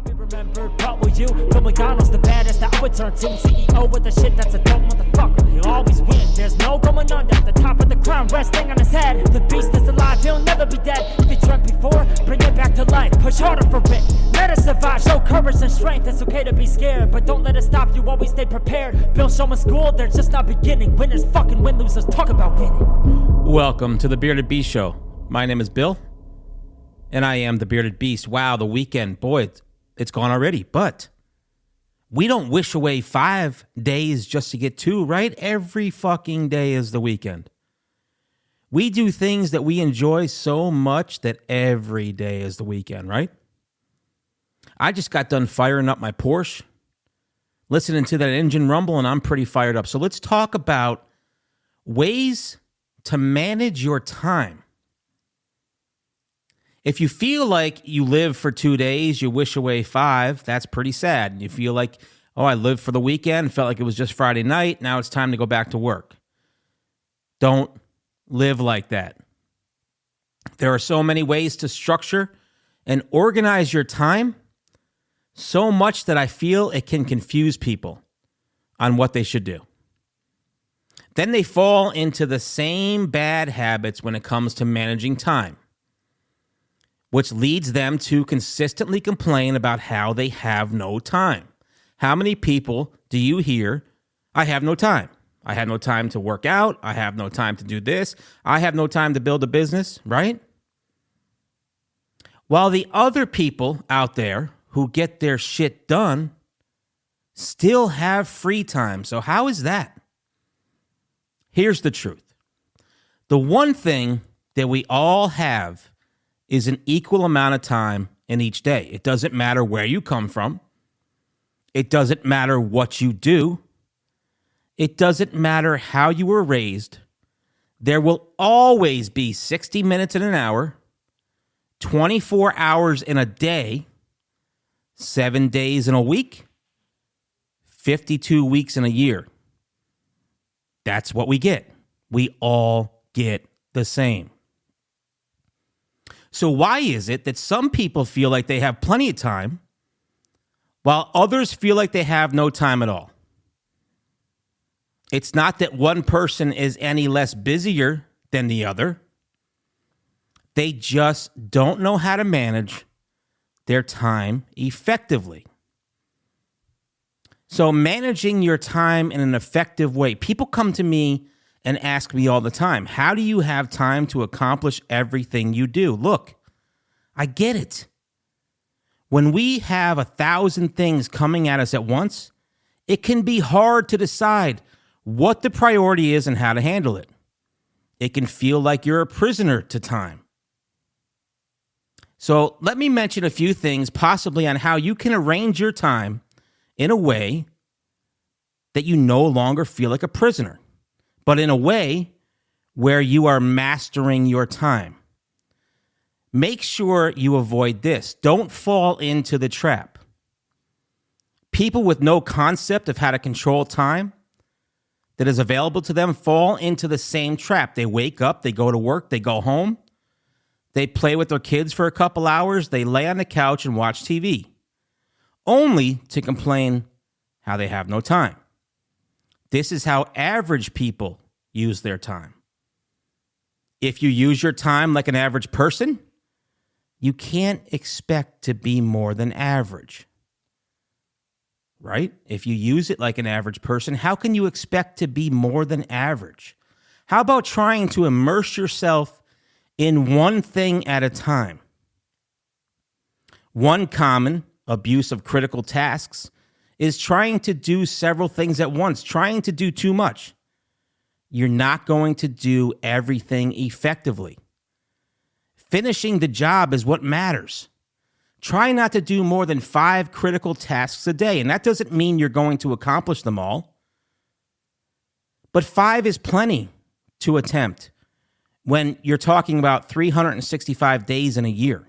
I'll be remembered, but will you? Bill McDonald's the baddest that I would turn to. CEO with the shit that's a dope motherfucker. He'll always win, there's no going under. The top of the crown resting on his head. The beast is alive, he'll never be dead. If he dreamt before, bring it back to life. Push harder for it, let us survive. Show courage and strength, it's okay to be scared, but don't let it stop you, always stay prepared. Bill Showman School, they're just not beginning. Winners fucking win, losers talk about winning. Welcome to the Bearded Beast Show. My name is Bill, and I am the Bearded Beast. Wow, the weekend, boy, it's gone already. But we don't wish away 5 days just to get 2, right? Every fucking day is the weekend. We do things that we enjoy so much that every day is the weekend, right? I just got done firing up my Porsche, listening to that engine rumble, and I'm pretty fired up. So let's talk about ways to manage your time. If you feel like you live for 2 days, you wish away 5, that's pretty sad. You feel like, oh, I lived for the weekend, felt like it was just Friday night, now it's time to go back to work. Don't live like that. There are so many ways to structure and organize your time, so much that I feel it can confuse people on what they should do. Then they fall into the same bad habits when it comes to managing time, which leads them to consistently complain about how they have no time. How many people do you hear, I have no time? I have no time to work out. I have no time to do this. I have no time to build a business, right? While the other people out there who get their shit done still have free time. So how is that? Here's the truth. The one thing that we all have is an equal amount of time in each day. It doesn't matter where you come from. It doesn't matter what you do. It doesn't matter how you were raised. There will always be 60 minutes in an hour, 24 hours in a day, 7 days in a week, 52 weeks in a year. That's what we get. We all get the same. So why is it that some people feel like they have plenty of time while others feel like they have no time at all? It's not that one person is any less busier than the other. They just don't know how to manage their time effectively. So managing your time in an effective way. People come to me and ask me all the time, how do you have time to accomplish everything you do? Look, I get it. When we have 1,000 things coming at us at once, it can be hard to decide what the priority is and how to handle it. It can feel like you're a prisoner to time. So let me mention a few things possibly on how you can arrange your time in a way that you no longer feel like a prisoner, but in a way where you are mastering your time. Make sure you avoid this. Don't fall into the trap. People with no concept of how to control time that is available to them fall into the same trap. They wake up, they go to work, they go home, they play with their kids for a couple hours, they lay on the couch and watch TV, only to complain how they have no time. This is how average people use their time. If you use your time like an average person, you can't expect to be more than average. Right? If you use it like an average person, how can you expect to be more than average? How about trying to immerse yourself in one thing at a time? One common abuse of critical tasks is trying to do several things at once, trying to do too much. You're not going to do everything effectively. Finishing the job is what matters. Try not to do more than 5 critical tasks a day, and that doesn't mean you're going to accomplish them all. But 5 is plenty to attempt when you're talking about 365 days in a year.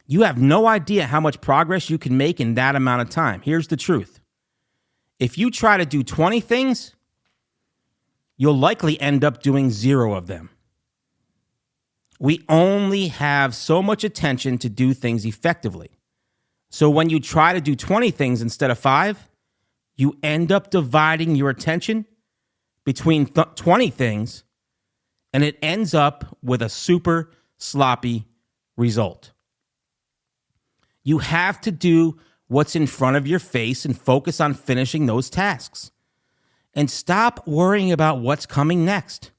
You have no idea how much progress you can make in that amount of time. Here's the truth. If you try to do 20 things, you'll likely end up doing 0 of them. We only have so much attention to do things effectively. So when you try to do 20 things instead of 5, you end up dividing your attention between 20 things, and it ends up with a super sloppy result. You have to do what's in front of your face and focus on finishing those tasks. And stop worrying about what's coming next.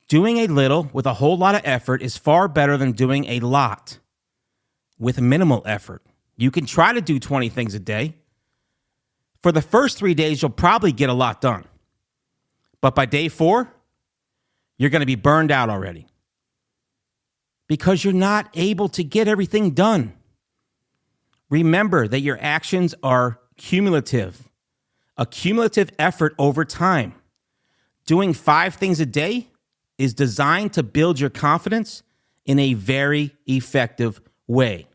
Doing a little with a whole lot of effort is far better than doing a lot with minimal effort. You can try to do 20 things a day. For the first 3 days, you'll probably get a lot done. But by day 4, you're going to be burned out already because you're not able to get everything done. Remember that your actions are cumulative, a cumulative effort over time. Doing 5 things a day is designed to build your confidence in a very effective way.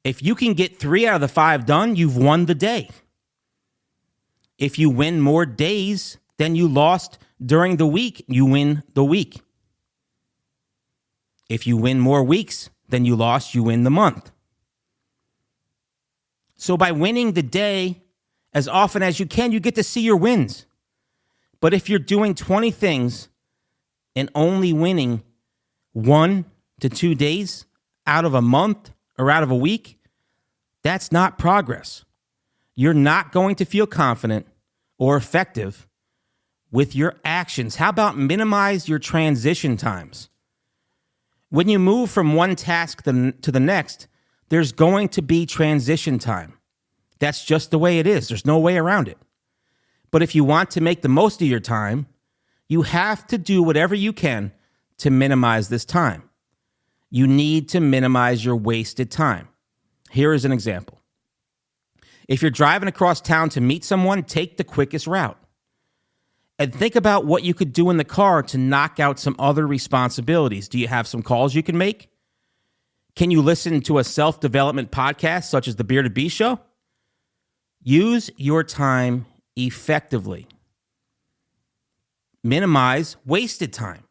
If you can get 3 out of the 5 done, you've won the day. If you win more days than you lost during the week, you win the week. If you win more weeks than you lost, you win the month. So by winning the day as often as you can, you get to see your wins. But if you're doing 20 things and only winning 1 to 2 days out of a month or out of a week, that's not progress. You're not going to feel confident or effective with your actions. How about minimize your transition times? When you move from one task to the next, there's going to be transition time. That's just the way it is. There's no way around it. But if you want to make the most of your time, you have to do whatever you can to minimize this time. You need to minimize your wasted time. Here is an example. If you're driving across town to meet someone, take the quickest route. And think about what you could do in the car to knock out some other responsibilities. Do you have some calls you can make? Can you listen to a self-development podcast such as the Bearded Bee Show? Use your time effectively. Minimize wasted time.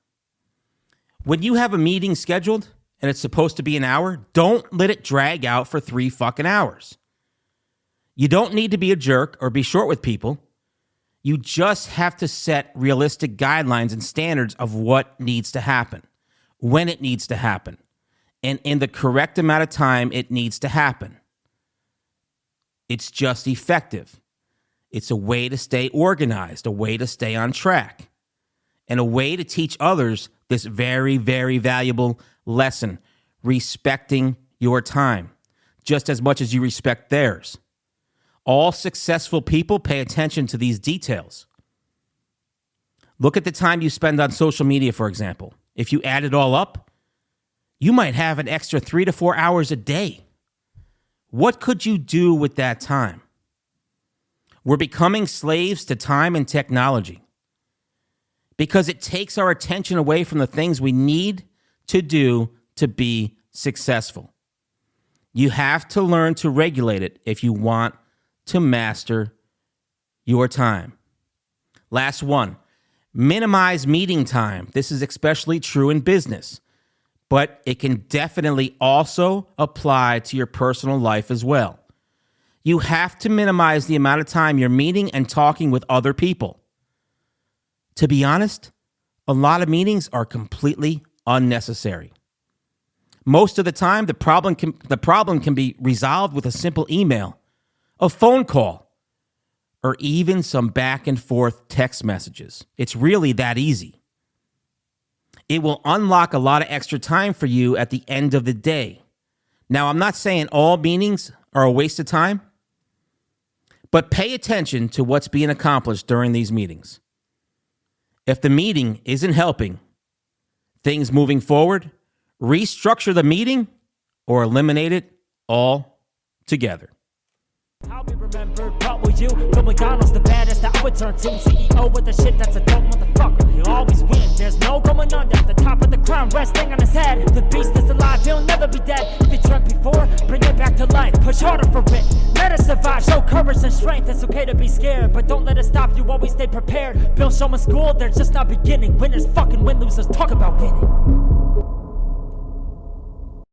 When you have a meeting scheduled and it's supposed to be an hour, don't let it drag out for 3 fucking hours. You don't need to be a jerk or be short with people. You just have to set realistic guidelines and standards of what needs to happen, when it needs to happen, and in the correct amount of time it needs to happen. It's just effective. It's a way to stay organized, a way to stay on track, and a way to teach others this very, very valuable lesson, respecting your time, just as much as you respect theirs. All successful people pay attention to these details. Look at the time you spend on social media, for example. If you add it all up, you might have an extra 3 to 4 hours a day. What could you do with that time? We're becoming slaves to time and technology because it takes our attention away from the things we need to do to be successful. You have to learn to regulate it if you want to master your time. Last one, minimize meeting time. This is especially true in business, but it can definitely also apply to your personal life as well. You have to minimize the amount of time you're meeting and talking with other people. To be honest, a lot of meetings are completely unnecessary. Most of the time, the problem can be resolved with a simple email, a phone call, or even some back and forth text messages. It's really that easy. It will unlock a lot of extra time for you at the end of the day. Now, I'm not saying all meetings are a waste of time, but pay attention to what's being accomplished during these meetings. If the meeting isn't helping things moving forward, restructure the meeting or eliminate it altogether. I'll be remembered, but will you? Bill McDonald's the baddest that I would turn to. CEO with the shit that's a dope motherfucker. He'll always win, there's no going under. At the top of the crown, resting on his head. The beast is alive, he'll never be dead. If you dreamt before, bring it back to life. Push harder for it, let us survive. Show courage and strength, it's okay to be scared, but don't let it stop you, always stay prepared. Bill Showman School, they're just not beginning. Winners fucking win, losers talk about winning.